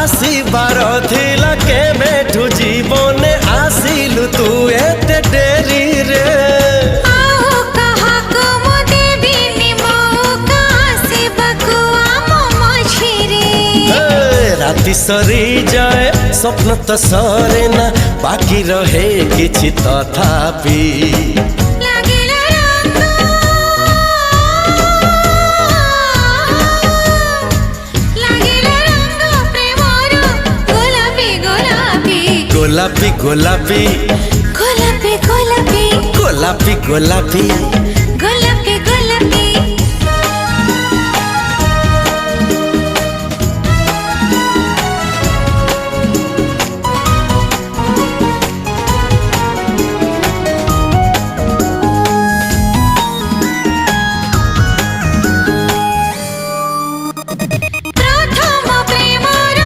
आसीबार थिला केबेठु जीवने आसिलु तू एते डेरी रे आओ कहा को मो देबी मौका आसीबाकु आमो मझिरे राति सरी जाए स्वप्न तो सरे ना बाकी रहे किछि तथापि गोलापी गोलापी गोलापी गोलापी गोलापी गोलापी